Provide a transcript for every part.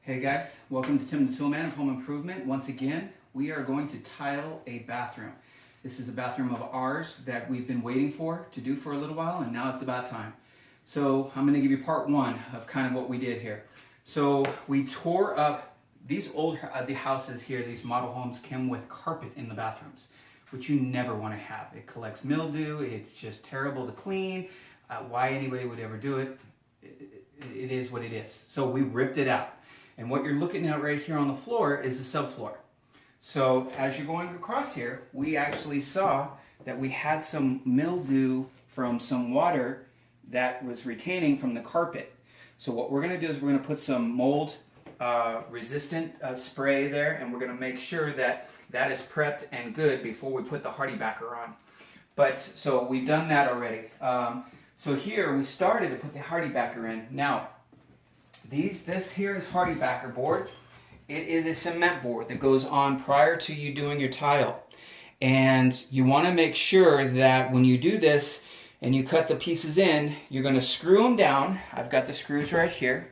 Hey guys, welcome to Tim the Toolman of Home Improvement. Once again, we are going to tile a bathroom. This is a bathroom of ours that we've been waiting to do for a little while, and now it's about time. So I'm going to give you part one of kind of what we did here. So we tore up these old the houses here. These model homes came with carpet in the bathrooms, which you never want to have. It collects mildew. It's just terrible to clean. Why anybody would ever do it? It is what it is. So we ripped it out. And what you're looking at right here on the floor is the subfloor. So as you're going across here, we actually saw that we had some mildew from some water that was retaining from the carpet. So what we're going to do is we're going to put some mold resistant spray there, and we're going to make sure that that is prepped and good before we put the HardieBacker on. But so we've done that already. So here we started to put the HardieBacker in. Now, this here is HardieBacker board. It is a cement board that goes on prior to you doing your tile. And you want to make sure that when you do this and you cut the pieces in, you're going to screw them down. I've got the screws right here.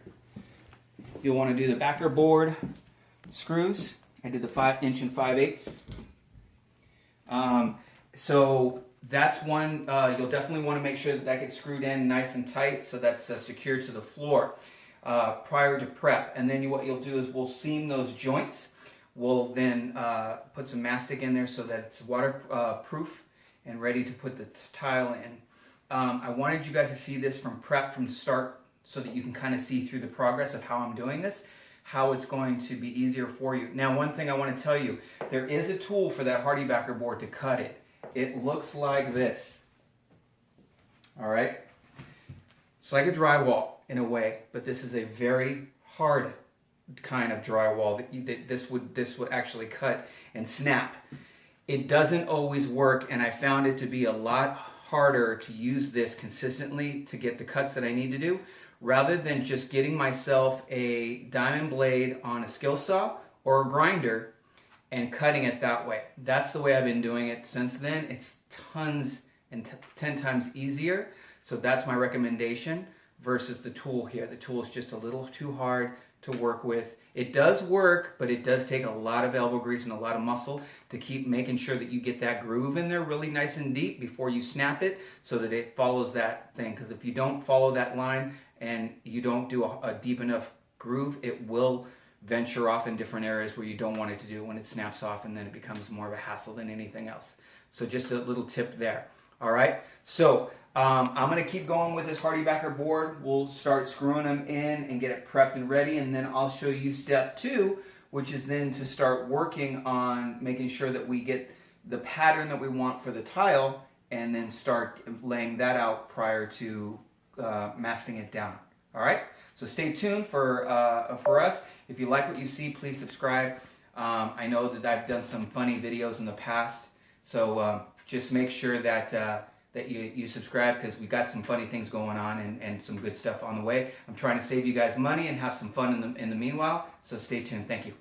You'll want to do the backer board screws. I did the 5" and 5/8. So that's one, you'll definitely want to make sure that that gets screwed in nice and tight so that's secured to the floor prior to prep. And then what you'll do is we'll seam those joints. We'll then put some mastic in there so that it's waterproof and ready to put the tile in. I wanted you guys to see this from prep from the start so that you can kind of see through the progress of how I'm doing this, how it's going to be easier for you. Now, one thing I want to tell you, there is a tool for that HardieBacker board to cut it. It looks like this. All right? It's like a drywall in a way, but this is a very hard kind of drywall that this would actually cut and snap. It doesn't always work, and I found it to be a lot harder to use this consistently to get the cuts that I need to do, rather than just getting myself a diamond blade on a skill saw or a grinder and cutting it that way. That's the way I've been doing it since then. It's tons and 10 times easier. So that's my recommendation versus the tool here. The tool is just a little too hard to work with. It does work, but it does take a lot of elbow grease and a lot of muscle to keep making sure that you get that groove in there really nice and deep before you snap it so that it follows that thing. Because if you don't follow that line and you don't do a deep enough groove, it will venture off in different areas where you don't want it to do when it snaps off, and then it becomes more of a hassle than anything else. So just a little tip there. All right, so I'm going to keep going with this HardieBacker board. We'll start screwing them in and get it prepped and ready, and then I'll show you step 2, which is then to start working on making sure that we get the pattern that we want for the tile, and then start laying that out prior to masting it down. All right, so stay tuned for us. If you like what you see, please subscribe. I know that I've done some funny videos in the past, so just make sure that that you subscribe, because we've got some funny things going on and some good stuff on the way. I'm trying to save you guys money and have some fun in the meanwhile, so stay tuned. Thank you.